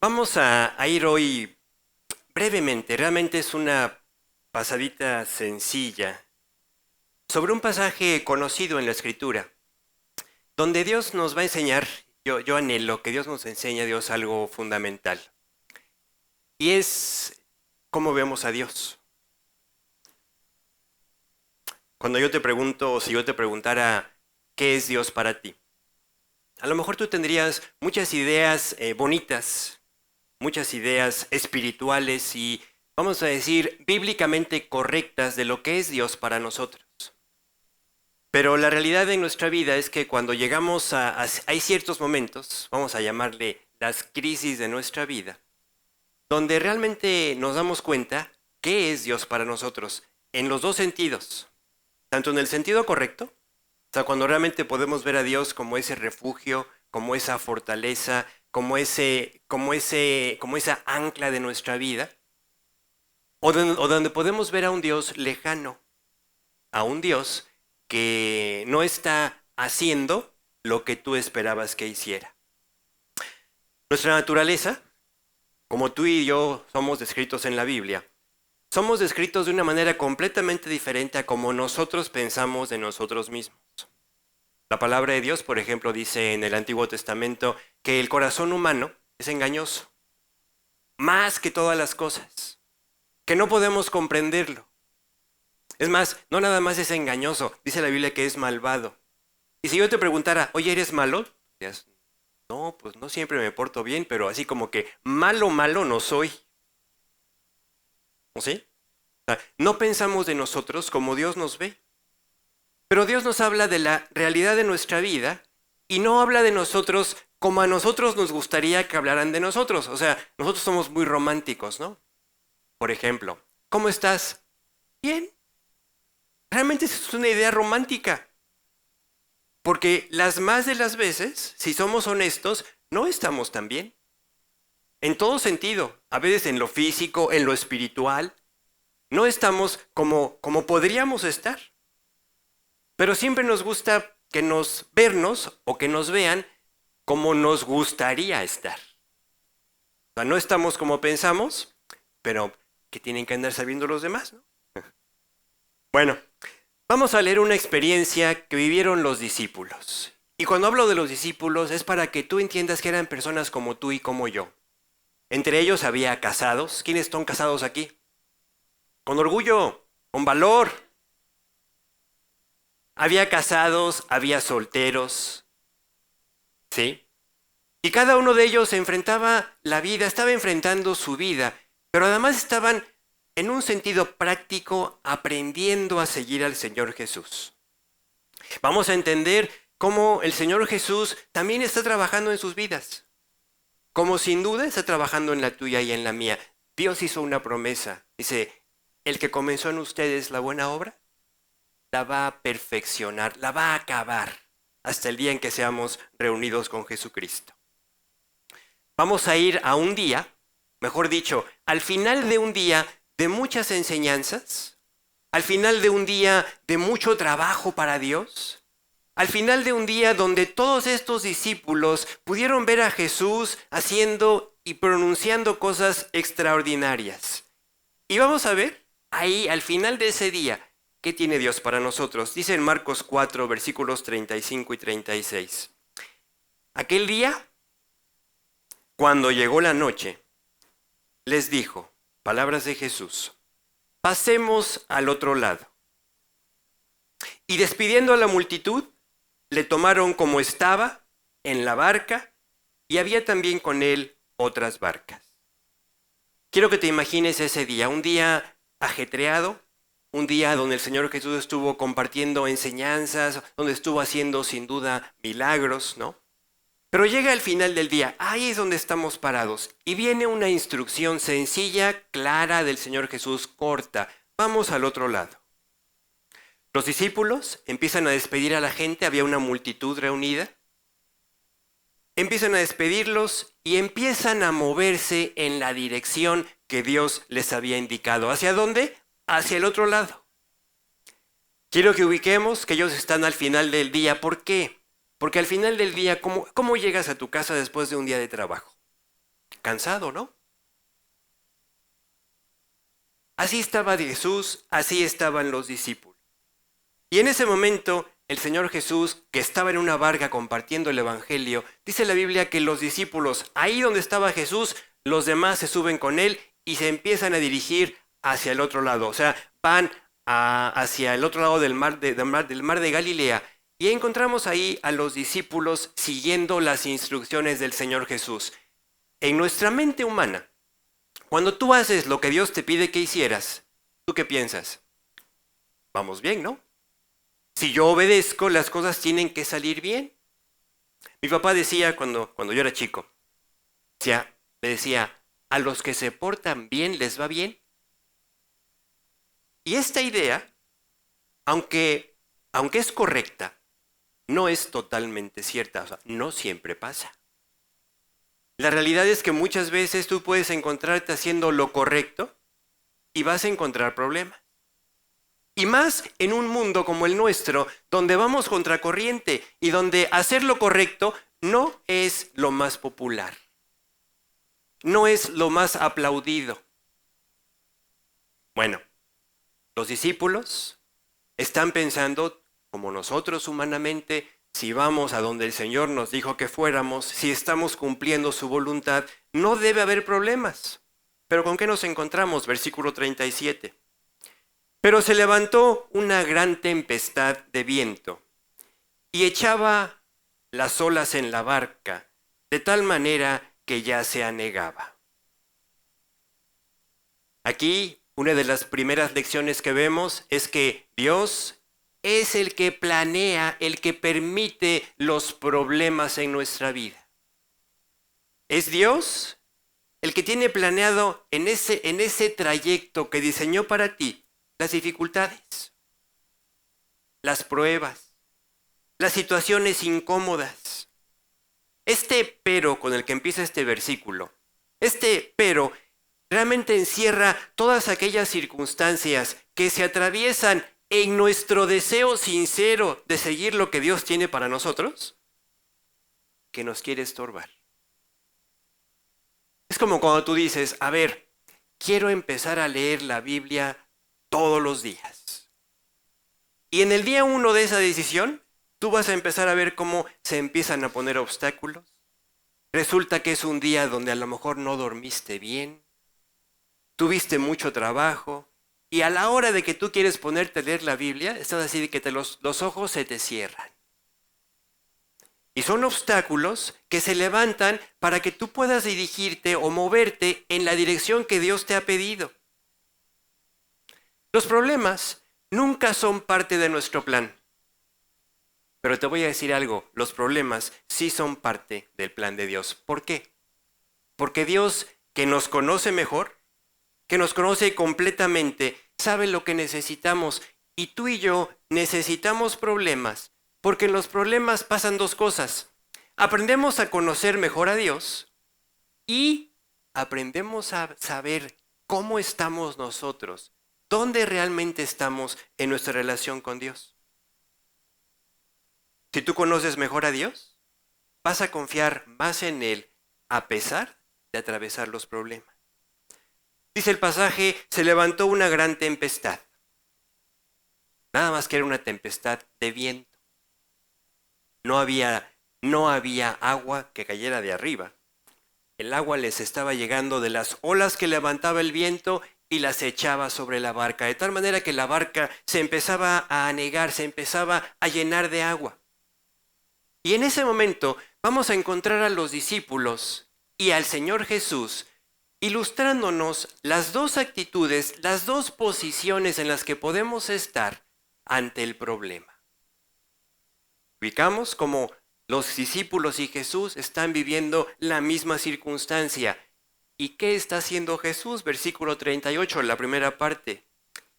Vamos a ir hoy brevemente, realmente es una pasadita sencilla, sobre un pasaje conocido en la Escritura, donde Dios nos va a enseñar, yo anhelo que Dios nos enseñe a Dios algo fundamental, y es cómo vemos a Dios. Cuando yo te pregunto, o si yo te preguntara, ¿qué es Dios para ti? A lo mejor tú tendrías muchas ideas bonitas, muchas ideas espirituales y, vamos a decir, bíblicamente correctas de lo que es Dios para nosotros. Pero la realidad en nuestra vida es que cuando llegamos hay ciertos momentos, vamos a llamarle las crisis de nuestra vida, donde realmente nos damos cuenta qué es Dios para nosotros, en los dos sentidos, tanto en el sentido correcto, o sea, cuando realmente podemos ver a Dios como ese refugio, como esa fortaleza, como esa ancla de nuestra vida, o donde podemos ver a un Dios lejano, a un Dios que no está haciendo lo que tú esperabas que hiciera. Nuestra naturaleza, como tú y yo somos descritos en la Biblia, somos descritos de una manera completamente diferente a como nosotros pensamos de nosotros mismos. La palabra de Dios, por ejemplo, dice en el Antiguo Testamento que el corazón humano es engañoso, más que todas las cosas, que no podemos comprenderlo. Es más, no nada más es engañoso, dice la Biblia que es malvado. Y si yo te preguntara, oye, ¿eres malo? Dirías, no, pues no siempre me porto bien, pero así como que malo, malo no soy. ¿O sí? O sea, no pensamos de nosotros como Dios nos ve. Pero Dios nos habla de la realidad de nuestra vida y no habla de nosotros como a nosotros nos gustaría que hablaran de nosotros. O sea, nosotros somos muy románticos, ¿no? Por ejemplo, ¿cómo estás? Bien. Realmente es una idea romántica. Porque las más de las veces, si somos honestos, no estamos tan bien. En todo sentido, a veces en lo físico, en lo espiritual, no estamos como podríamos estar. Pero siempre nos gusta que nos vernos o que nos vean como nos gustaría estar. O sea, no estamos como pensamos, pero que tienen que andar sabiendo los demás, ¿no? Bueno, vamos a leer una experiencia que vivieron los discípulos. Y cuando hablo de los discípulos es para que tú entiendas que eran personas como tú y como yo. Entre ellos había casados. ¿Quiénes están casados aquí? Con orgullo, con valor. Había casados, había solteros, ¿sí? Y cada uno de ellos enfrentaba la vida, estaba enfrentando su vida, pero además estaban en un sentido práctico aprendiendo a seguir al Señor Jesús. Vamos a entender cómo el Señor Jesús también está trabajando en sus vidas, como sin duda está trabajando en la tuya y en la mía. Dios hizo una promesa, dice, el que comenzó en ustedes la buena obra, la va a perfeccionar, la va a acabar hasta el día en que seamos reunidos con Jesucristo. Vamos a ir a un día, mejor dicho, al final de un día de muchas enseñanzas, al final de un día de mucho trabajo para Dios, al final de un día donde todos estos discípulos pudieron ver a Jesús haciendo y pronunciando cosas extraordinarias. Y vamos a ver ahí al final de ese día qué tiene Dios para nosotros. Dice en Marcos 4, versículos 35 y 36. Aquel día, cuando llegó la noche, les dijo, palabras de Jesús, pasemos al otro lado. Y despidiendo a la multitud, le tomaron como estaba en la barca y había también con él otras barcas. Quiero que te imagines ese día, un día ajetreado, un día donde el Señor Jesús estuvo compartiendo enseñanzas, donde estuvo haciendo sin duda milagros, ¿no? Pero llega al final del día, ahí es donde estamos parados, y viene una instrucción sencilla, clara del Señor Jesús, corta. Vamos al otro lado. Los discípulos empiezan a despedir a la gente, había una multitud reunida. Empiezan a despedirlos y empiezan a moverse en la dirección que Dios les había indicado. ¿Hacia dónde? Hacia el otro lado. Quiero que ubiquemos que ellos están al final del día. ¿Por qué? Porque al final del día, ¿cómo llegas a tu casa después de un día de trabajo? Cansado, ¿no? Así estaba Jesús, así estaban los discípulos. Y en ese momento, el Señor Jesús, que estaba en una barca compartiendo el Evangelio, dice la Biblia que los discípulos, ahí donde estaba Jesús, los demás se suben con él y se empiezan a dirigir hacia el otro lado. O sea, van hacia el otro lado del mar de Galilea. Y encontramos ahí a los discípulos siguiendo las instrucciones del Señor Jesús. En nuestra mente humana, cuando tú haces lo que Dios te pide que hicieras, ¿tú qué piensas? Vamos bien, ¿no? Si yo obedezco, las cosas tienen que salir bien. Mi papá decía cuando yo era chico, me decía, a los que se portan bien les va bien. Y esta idea, aunque es correcta, no es totalmente cierta, o sea, no siempre pasa. La realidad es que muchas veces tú puedes encontrarte haciendo lo correcto y vas a encontrar problemas. Y más en un mundo como el nuestro, donde vamos contracorriente y donde hacer lo correcto no es lo más popular, no es lo más aplaudido. Bueno, los discípulos están pensando, como nosotros humanamente, si vamos a donde el Señor nos dijo que fuéramos, si estamos cumpliendo su voluntad, no debe haber problemas. Pero ¿con qué nos encontramos? Versículo 37. Pero se levantó una gran tempestad de viento y echaba las olas en la barca, de tal manera que ya se anegaba. Aquí, una de las primeras lecciones que vemos es que Dios es el que planea, el que permite los problemas en nuestra vida. Es Dios el que tiene planeado en ese trayecto que diseñó para ti las dificultades, las pruebas, las situaciones incómodas. Este pero con el que empieza este versículo, este pero realmente encierra todas aquellas circunstancias que se atraviesan en nuestro deseo sincero de seguir lo que Dios tiene para nosotros, que nos quiere estorbar. Es como cuando tú dices, a ver, quiero empezar a leer la Biblia todos los días. Y en el día 1 de esa decisión, tú vas a empezar a ver cómo se empiezan a poner obstáculos. Resulta que es un día donde a lo mejor no dormiste bien, tuviste mucho trabajo, y a la hora de que tú quieres ponerte a leer la Biblia, estás así de que los ojos se te cierran. Y son obstáculos que se levantan para que tú puedas dirigirte o moverte en la dirección que Dios te ha pedido. Los problemas nunca son parte de nuestro plan. Pero te voy a decir algo, los problemas sí son parte del plan de Dios. ¿Por qué? Porque Dios, que nos conoce mejor, que nos conoce completamente, sabe lo que necesitamos. Y tú y yo necesitamos problemas, porque en los problemas pasan dos cosas. Aprendemos a conocer mejor a Dios y aprendemos a saber cómo estamos nosotros, dónde realmente estamos en nuestra relación con Dios. Si tú conoces mejor a Dios, vas a confiar más en Él a pesar de atravesar los problemas. Dice el pasaje, se levantó una gran tempestad. Nada más que era una tempestad de viento. No había agua que cayera de arriba. El agua les estaba llegando de las olas que levantaba el viento y las echaba sobre la barca, de tal manera que la barca se empezaba a anegar, se empezaba a llenar de agua. Y en ese momento vamos a encontrar a los discípulos y al Señor Jesús ilustrándonos las dos actitudes, las dos posiciones en las que podemos estar ante el problema. Ubicamos como los discípulos y Jesús están viviendo la misma circunstancia. ¿Y qué está haciendo Jesús? Versículo 38, la primera parte.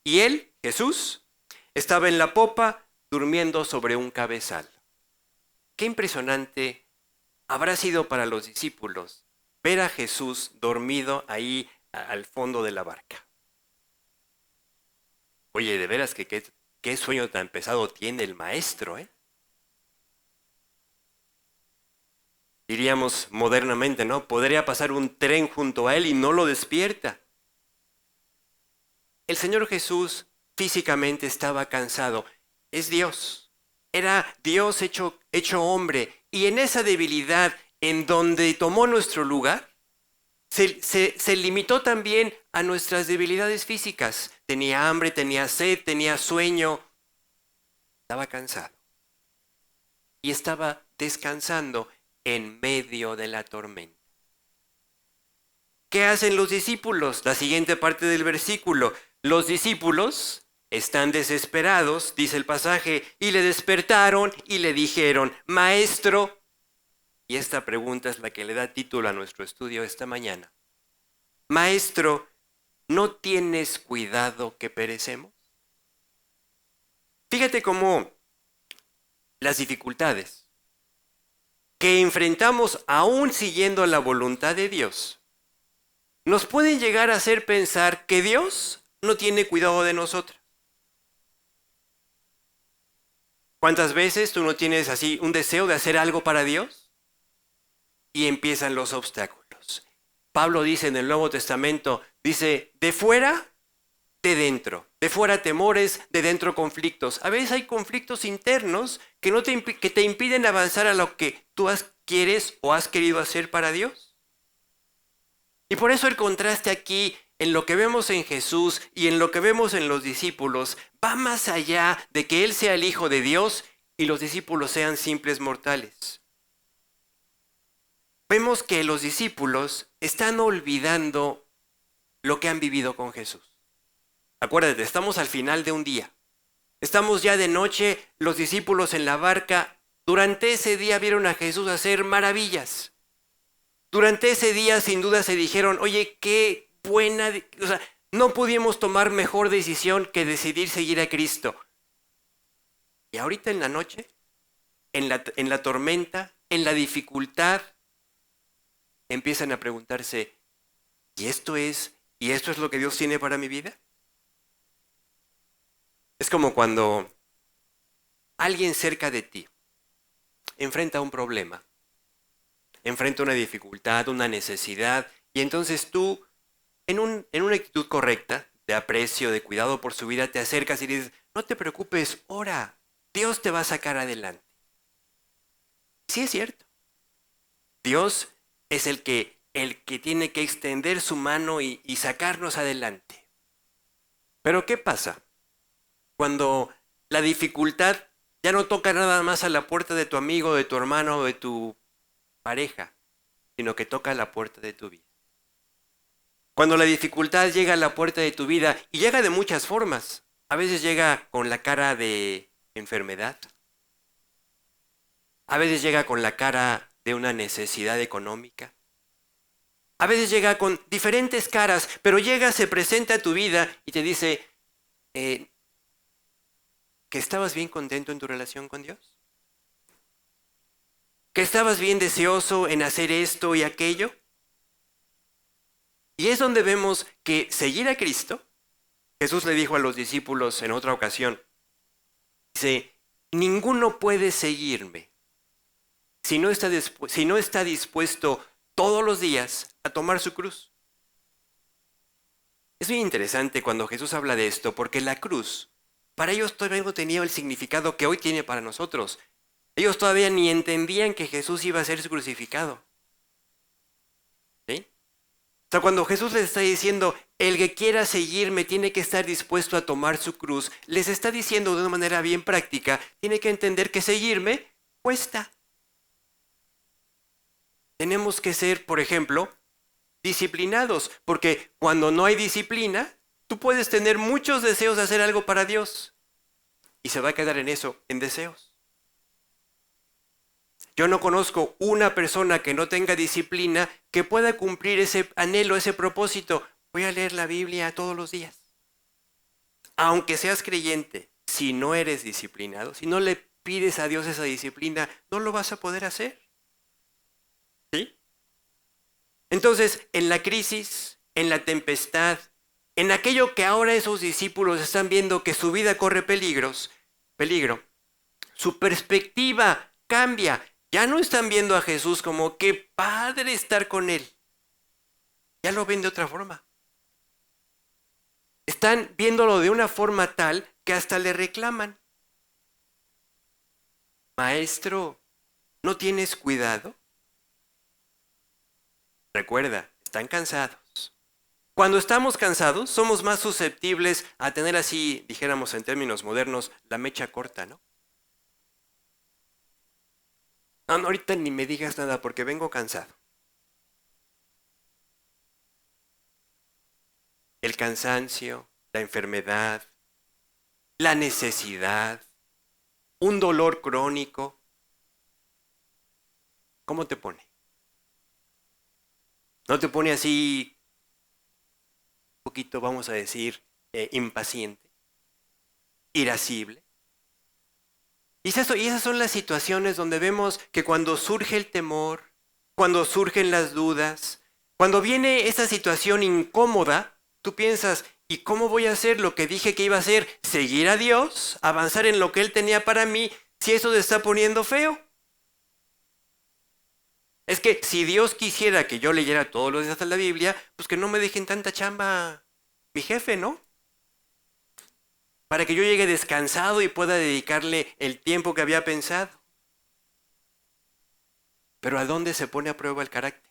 Y él, Jesús, estaba en la popa durmiendo sobre un cabezal. Qué impresionante habrá sido para los discípulos ver a Jesús dormido ahí al fondo de la barca. Oye, de veras que qué sueño tan pesado tiene el maestro, ¿eh? diríamos modernamente, ¿no? Podría pasar un tren junto a él y no lo despierta. El Señor Jesús físicamente estaba cansado. Es Dios. Era Dios hecho hombre. Y en esa debilidad en donde tomó nuestro lugar, se limitó también a nuestras debilidades físicas. Tenía hambre, tenía sed, tenía sueño. Estaba cansado. Y estaba descansando en medio de la tormenta. ¿Qué hacen los discípulos? La siguiente parte del versículo. Los discípulos están desesperados, dice el pasaje, y le despertaron y le dijeron, Maestro, y esta pregunta es la que le da título a nuestro estudio esta mañana. Maestro, ¿no tienes cuidado que perecemos? Fíjate cómo las dificultades que enfrentamos aún siguiendo la voluntad de Dios nos pueden llegar a hacer pensar que Dios no tiene cuidado de nosotros. ¿Cuántas veces tú no tienes así un deseo de hacer algo para Dios? Y empiezan los obstáculos. Pablo dice en el Nuevo Testamento, dice, de fuera, de dentro. De fuera temores, de dentro conflictos. A veces hay conflictos internos que te impiden avanzar a lo que tú quieres o has querido hacer para Dios. Y por eso el contraste aquí en lo que vemos en Jesús y en lo que vemos en los discípulos va más allá de que Él sea el Hijo de Dios y los discípulos sean simples mortales. Vemos que los discípulos están olvidando lo que han vivido con Jesús. Acuérdate, estamos al final de un día. Estamos ya de noche, los discípulos en la barca. Durante ese día vieron a Jesús hacer maravillas. Durante ese día sin duda se dijeron, oye, qué buena, no pudimos tomar mejor decisión que decidir seguir a Cristo. Y ahorita en la noche, en la tormenta, en la dificultad, empiezan a preguntarse, ¿y esto es lo que Dios tiene para mi vida? Es como cuando alguien cerca de ti enfrenta un problema, enfrenta una dificultad, una necesidad, y entonces tú, en una actitud correcta, de aprecio, de cuidado por su vida, te acercas y le dices, no te preocupes, ora, Dios te va a sacar adelante. Sí es cierto. Dios es el que tiene que extender su mano y sacarnos adelante. Pero ¿qué pasa cuando la dificultad ya no toca nada más a la puerta de tu amigo, de tu hermano o de tu pareja, sino que toca a la puerta de tu vida? Cuando la dificultad llega a la puerta de tu vida, y llega de muchas formas, a veces llega con la cara de enfermedad, a veces llega con la cara de una necesidad económica, a veces llega con diferentes caras, pero llega, se presenta a tu vida y te dice que estabas bien contento en tu relación con Dios, que estabas bien deseoso en hacer esto y aquello. Y es donde vemos que seguir a Cristo, Jesús le dijo a los discípulos en otra ocasión, dice, ninguno puede seguirme si no está dispuesto todos los días a tomar su cruz. Es muy interesante cuando Jesús habla de esto, porque la cruz, para ellos todavía no tenía el significado que hoy tiene para nosotros. Ellos todavía ni entendían que Jesús iba a ser crucificado. ¿Sí? O sea, cuando Jesús les está diciendo, el que quiera seguirme tiene que estar dispuesto a tomar su cruz, les está diciendo de una manera bien práctica, tiene que entender que seguirme cuesta. Tenemos que ser, por ejemplo, disciplinados, porque cuando no hay disciplina, tú puedes tener muchos deseos de hacer algo para Dios y se va a quedar en eso, en deseos. Yo no conozco una persona que no tenga disciplina que pueda cumplir ese anhelo, ese propósito. Voy a leer la Biblia todos los días. Aunque seas creyente, si no eres disciplinado, si no le pides a Dios esa disciplina, no lo vas a poder hacer. ¿Sí? Entonces, en la crisis, en la tempestad, en aquello que ahora esos discípulos están viendo que su vida corre peligro, su perspectiva cambia. Ya no están viendo a Jesús como qué padre estar con Él. Ya lo ven de otra forma. Están viéndolo de una forma tal que hasta le reclaman. Maestro, ¿no tienes cuidado? Recuerda, están cansados. Cuando estamos cansados, somos más susceptibles a tener así, dijéramos en términos modernos, la mecha corta, ¿no? No, no, ahorita ni me digas nada porque vengo cansado. El cansancio, la enfermedad, la necesidad, un dolor crónico. ¿Cómo te pone? ¿No te pone así un poquito, vamos a decir, impaciente, irascible? Y esas son las situaciones donde vemos que cuando surge el temor, cuando surgen las dudas, cuando viene esa situación incómoda, tú piensas, ¿y cómo voy a hacer lo que dije que iba a hacer? ¿Seguir a Dios? ¿Avanzar en lo que Él tenía para mí? Si eso se está poniendo feo. Es que si Dios quisiera que yo leyera todos los días la Biblia, pues que no me dejen tanta chamba mi jefe, ¿no? Para que yo llegue descansado y pueda dedicarle el tiempo que había pensado. Pero ¿a dónde se pone a prueba el carácter?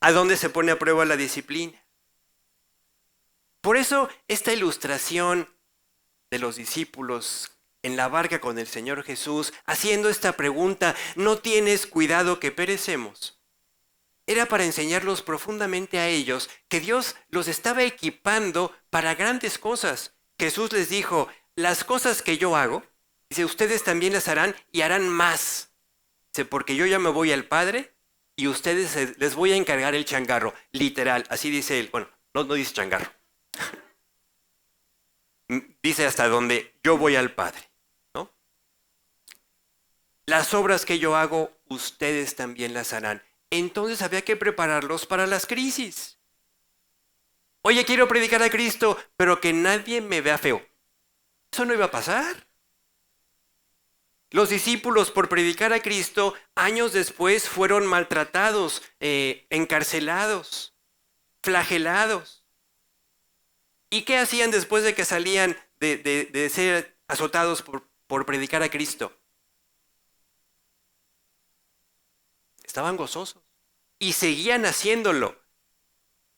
¿A dónde se pone a prueba la disciplina? Por eso esta ilustración de los discípulos en la barca con el Señor Jesús, haciendo esta pregunta, ¿no tienes cuidado que perecemos? Era para enseñarlos profundamente a ellos que Dios los estaba equipando para grandes cosas. Jesús les dijo, las cosas que yo hago, dice, ustedes también las harán y harán más. Dice, porque yo ya me voy al Padre y ustedes les voy a encargar el changarro. Literal, así dice él. Bueno, no dice changarro. Dice hasta donde yo voy al Padre, ¿no? Las obras que yo hago, ustedes también las harán. Entonces había que prepararlos para las crisis. Oye, quiero predicar a Cristo, pero que nadie me vea feo. Eso no iba a pasar. Los discípulos, por predicar a Cristo, años después fueron maltratados, encarcelados, flagelados. ¿Y qué hacían después de que salían de ser azotados por predicar a Cristo? Estaban gozosos y seguían haciéndolo.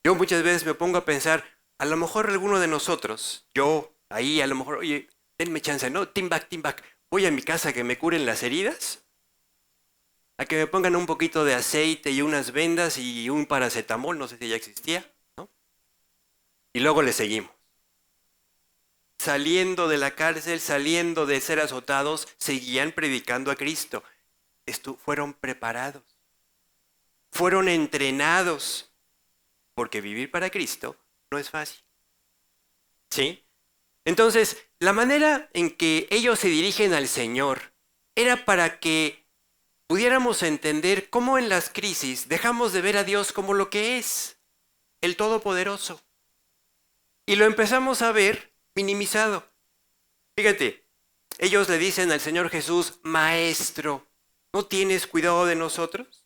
Yo muchas veces me pongo a pensar, a lo mejor alguno de nosotros, yo ahí a lo mejor, oye, denme chance, ¿no? Team back, voy a mi casa a que me curen las heridas, a que me pongan un poquito de aceite y unas vendas y un paracetamol, no sé si ya existía, ¿no? Y luego le seguimos. Saliendo de la cárcel, saliendo de ser azotados, seguían predicando a Cristo. Fueron preparados, fueron entrenados. Porque vivir para Cristo no es fácil. ¿Sí? Entonces, la manera en que ellos se dirigen al Señor era para que pudiéramos entender cómo en las crisis dejamos de ver a Dios como lo que es, el Todopoderoso. Y lo empezamos a ver minimizado. Fíjate, ellos le dicen al Señor Jesús, Maestro, ¿no tienes cuidado de nosotros?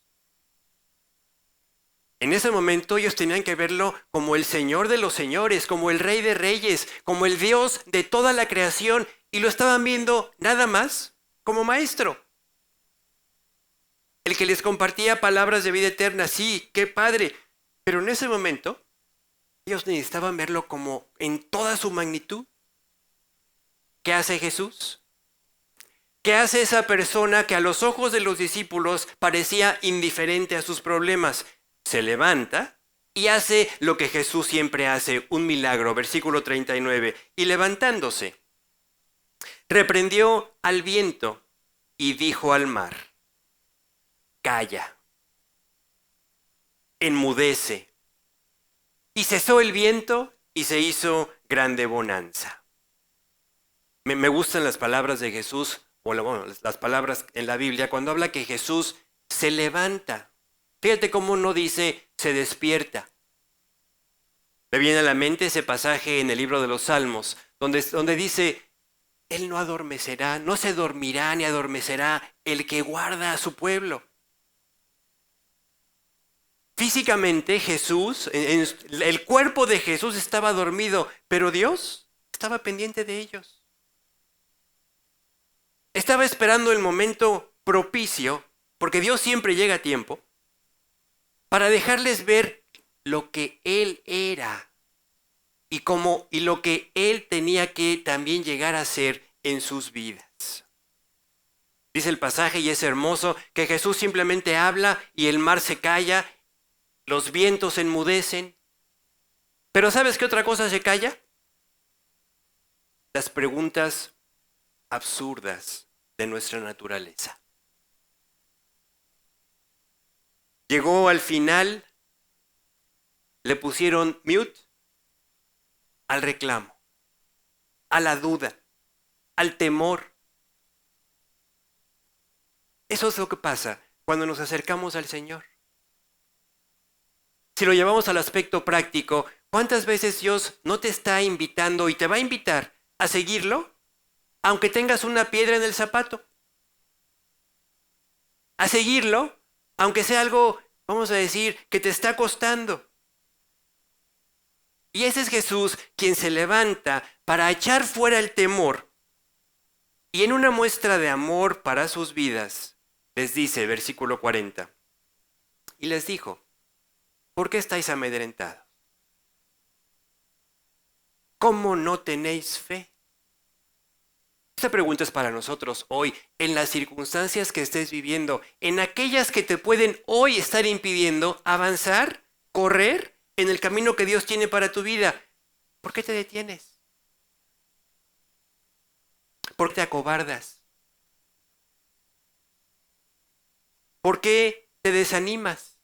En ese momento ellos tenían que verlo como el Señor de los señores, como el Rey de reyes, como el Dios de toda la creación, y lo estaban viendo nada más como maestro. El que les compartía palabras de vida eterna, sí, qué padre, pero en ese momento ellos necesitaban verlo como en toda su magnitud. ¿Qué hace Jesús? ¿Qué hace esa persona que a los ojos de los discípulos parecía indiferente a sus problemas? Se levanta y hace lo que Jesús siempre hace, un milagro, versículo 39. Y levantándose, reprendió al viento y dijo al mar, calla, enmudece. Y cesó el viento y se hizo grande bonanza. Me gustan las palabras de Jesús, bueno, las palabras en la Biblia, cuando habla que Jesús se levanta. Fíjate cómo no dice se despierta. Me viene a la mente ese pasaje en el libro de los Salmos, donde dice, Él no adormecerá, no se dormirá ni adormecerá el que guarda a su pueblo. Físicamente Jesús, el cuerpo de Jesús estaba dormido, pero Dios estaba pendiente de ellos. Estaba esperando el momento propicio, porque Dios siempre llega a tiempo, para dejarles ver lo que Él era y lo que Él tenía que también llegar a ser en sus vidas. Dice el pasaje, y es hermoso, que Jesús simplemente habla y el mar se calla, los vientos se enmudecen. Pero ¿sabes qué otra cosa se calla? Las preguntas absurdas de nuestra naturaleza. Llegó al final, le pusieron mute al reclamo, a la duda, al temor. Eso es lo que pasa cuando nos acercamos al Señor. Si lo llevamos al aspecto práctico, ¿cuántas veces Dios no te está invitando y te va a invitar a seguirlo, aunque tengas una piedra en el zapato? A seguirlo, aunque sea algo, vamos a decir, que te está costando. Y ese es Jesús quien se levanta para echar fuera el temor. Y en una muestra de amor para sus vidas, les dice, versículo 40, y les dijo, ¿por qué estáis amedrentados? ¿Cómo no tenéis fe? Esta pregunta es para nosotros hoy, en las circunstancias que estés viviendo, en aquellas que te pueden hoy estar impidiendo avanzar, correr en el camino que Dios tiene para tu vida. ¿Por qué te detienes? ¿Por qué te acobardas? ¿Por qué te desanimas?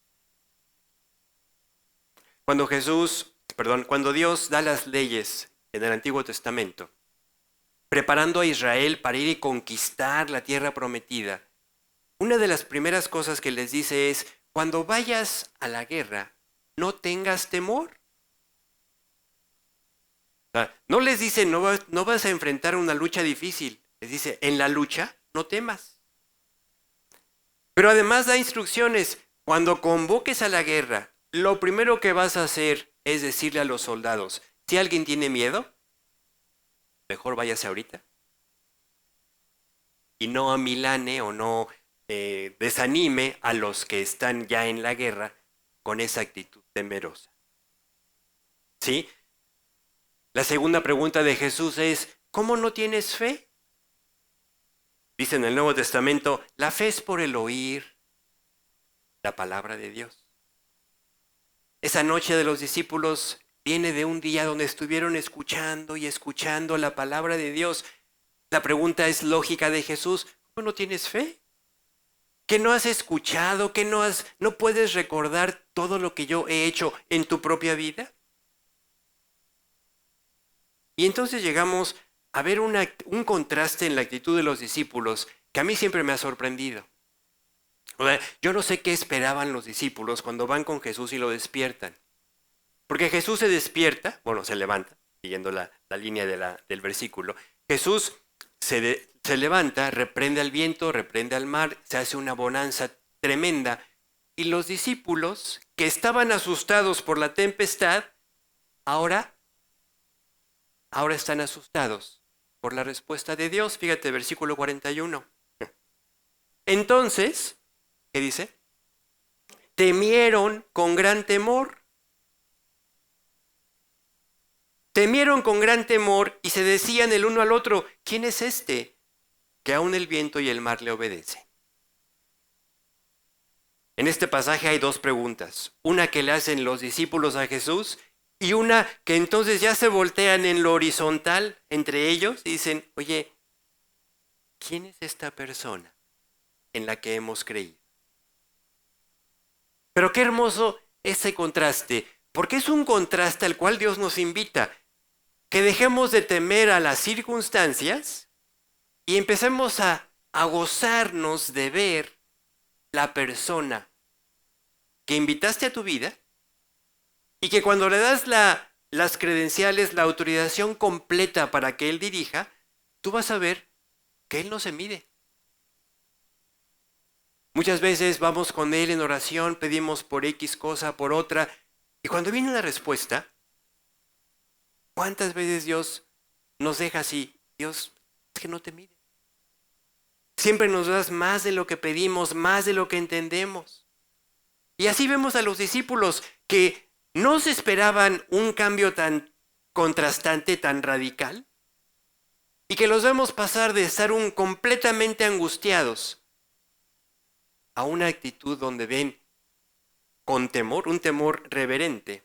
Cuando Dios da las leyes en el Antiguo Testamento, preparando a Israel para ir y conquistar la tierra prometida, una de las primeras cosas que les dice es, cuando vayas a la guerra, no tengas temor. O sea, no les dice, no vas a enfrentar una lucha difícil. Les dice, en la lucha, no temas. Pero además da instrucciones, cuando convoques a la guerra, lo primero que vas a hacer es decirle a los soldados, si alguien tiene miedo, mejor váyase ahorita. Y no amilane o no desanime a los que están ya en la guerra con esa actitud temerosa. ¿Sí? La segunda pregunta de Jesús es, ¿cómo no tienes fe? Dice en el Nuevo Testamento, la fe es por el oír la palabra de Dios. Esa noche de los discípulos viene de un día donde estuvieron escuchando y escuchando la palabra de Dios. La pregunta es lógica de Jesús, ¿cómo no tienes fe? ¿Que no has escuchado? ¿Que no puedes recordar todo lo que yo he hecho en tu propia vida? Y entonces llegamos a ver un contraste en la actitud de los discípulos que a mí siempre me ha sorprendido. O sea, yo no sé qué esperaban los discípulos cuando van con Jesús y lo despiertan. Porque Jesús se despierta, se levanta, siguiendo la línea del versículo. Jesús se levanta, reprende al viento, reprende al mar, se hace una bonanza tremenda. Y los discípulos, que estaban asustados por la tempestad, ahora están asustados por la respuesta de Dios. Fíjate, versículo 41. Entonces, ¿qué dice? Temieron con gran temor. Temieron con gran temor y se decían el uno al otro, ¿quién es este que aún el viento y el mar le obedecen? En este pasaje hay dos preguntas, una que le hacen los discípulos a Jesús y una que entonces ya se voltean en lo horizontal entre ellos y dicen, oye, ¿quién es esta persona en la que hemos creído? Pero qué hermoso ese contraste, porque es un contraste al cual Dios nos invita, que dejemos de temer a las circunstancias y empecemos a gozarnos de ver la persona que invitaste a tu vida y que cuando le das las credenciales, la autorización completa para que Él dirija, tú vas a ver que Él no se mide. Muchas veces vamos con Él en oración, pedimos por X cosa, por otra, y cuando viene una respuesta, ¿cuántas veces Dios nos deja así? Dios, es que no te mide. Siempre nos das más de lo que pedimos, más de lo que entendemos. Y así vemos a los discípulos que no se esperaban un cambio tan contrastante, tan radical, y que los vemos pasar de estar completamente angustiados a una actitud donde ven con temor, un temor reverente,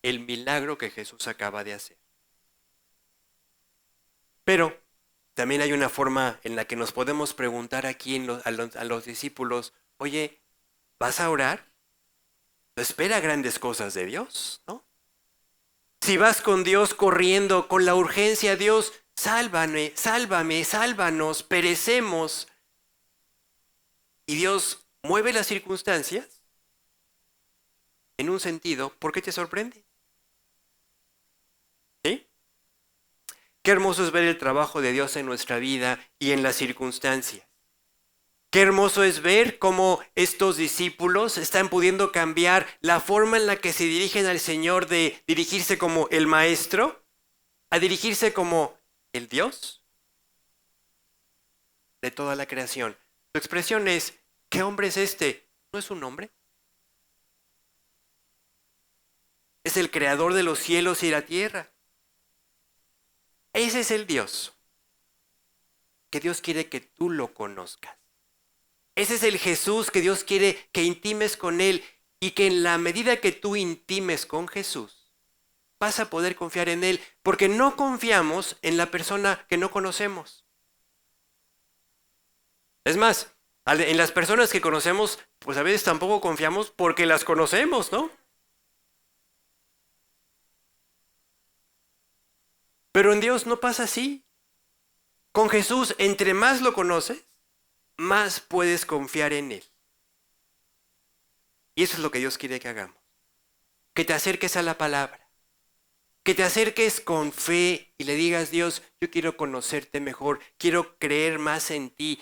el milagro que Jesús acaba de hacer. Pero también hay una forma en la que nos podemos preguntar aquí a los discípulos, oye, ¿vas a orar? Espera grandes cosas de Dios, ¿no? Si vas con Dios corriendo con la urgencia, Dios, sálvame, sálvame, sálvanos, perecemos. Y Dios mueve las circunstancias en un sentido, ¿por qué te sorprende? ¿Sí? Qué hermoso es ver el trabajo de Dios en nuestra vida y en las circunstancias. Qué hermoso es ver cómo estos discípulos están pudiendo cambiar la forma en la que se dirigen al Señor de dirigirse como el Maestro a dirigirse como el Dios de toda la creación. Su expresión es, ¿qué hombre es este? ¿No es un hombre? Es el creador de los cielos y la tierra. Ese es el Dios que Dios quiere que tú lo conozcas. Ese es el Jesús que Dios quiere que intimes con Él y que en la medida que tú intimes con Jesús, vas a poder confiar en Él, porque no confiamos en la persona que no conocemos. Es más, en las personas que conocemos, pues a veces tampoco confiamos porque las conocemos, ¿no? Pero en Dios no pasa así. Con Jesús, entre más lo conoces, más puedes confiar en Él. Y eso es lo que Dios quiere que hagamos. Que te acerques a la palabra. Que te acerques con fe y le digas, Dios, yo quiero conocerte mejor, quiero creer más en ti,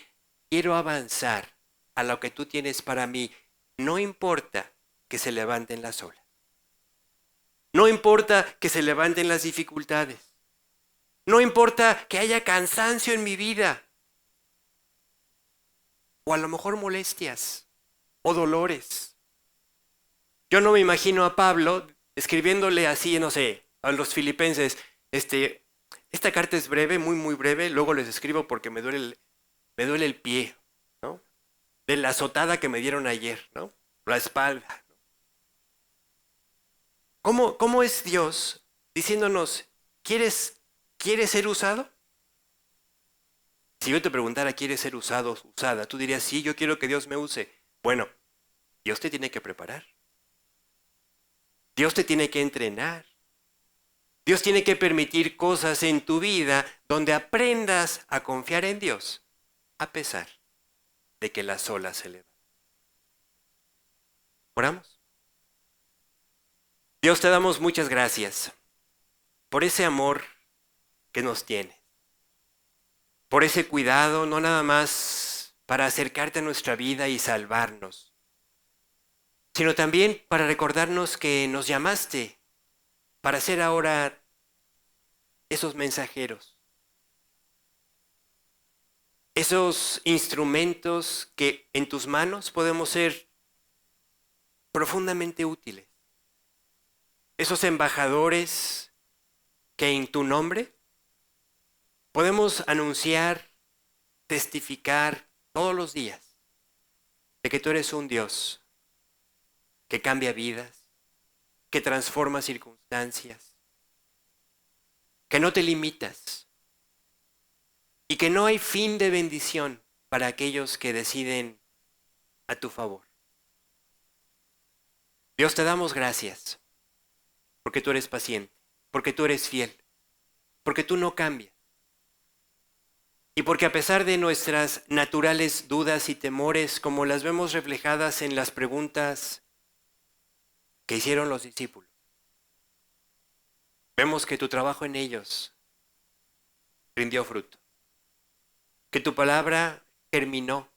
quiero avanzar a lo que tú tienes para mí. No importa que se levanten las olas. No importa que se levanten las dificultades. No importa que haya cansancio en mi vida. O a lo mejor molestias o dolores. Yo no me imagino a Pablo escribiéndole así, no sé, a los filipenses, esta carta es breve, muy, muy breve, luego les escribo porque me duele el pie, ¿no? De la azotada que me dieron ayer, ¿no? La espalda. ¿Cómo es Dios diciéndonos, ¿quieres ser usado? Si yo te preguntara, ¿quieres ser usado o usada? Tú dirías, sí, yo quiero que Dios me use. Bueno, Dios te tiene que preparar. Dios te tiene que entrenar. Dios tiene que permitir cosas en tu vida donde aprendas a confiar en Dios, a pesar de que las olas se elevan. ¿Oramos? Dios, te damos muchas gracias por ese amor que nos tienes, por ese cuidado, no nada más para acercarte a nuestra vida y salvarnos, sino también para recordarnos que nos llamaste para ser ahora esos mensajeros, esos instrumentos que en tus manos podemos ser profundamente útiles, esos embajadores que en tu nombre podemos anunciar, testificar todos los días de que tú eres un Dios que cambia vidas, que transforma circunstancias, que no te limitas y que no hay fin de bendición para aquellos que deciden a tu favor. Dios, te damos gracias porque tú eres paciente, porque tú eres fiel, porque tú no cambias. Y porque a pesar de nuestras naturales dudas y temores, como las vemos reflejadas en las preguntas que hicieron los discípulos, vemos que tu trabajo en ellos rindió fruto. que tu palabra germinó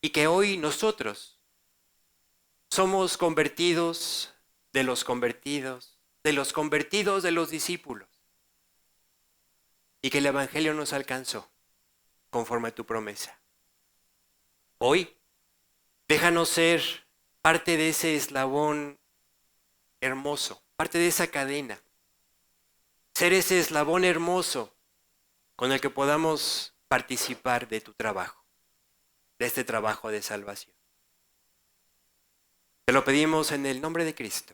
y que hoy nosotros somos convertidos de los convertidos, de los convertidos de los discípulos, y que el Evangelio nos alcanzó conforme a tu promesa. Hoy, déjanos ser parte de ese eslabón hermoso, parte de esa cadena, ser ese eslabón hermoso con el que podamos participar de tu trabajo, de este trabajo de salvación. Te lo pedimos en el nombre de Cristo.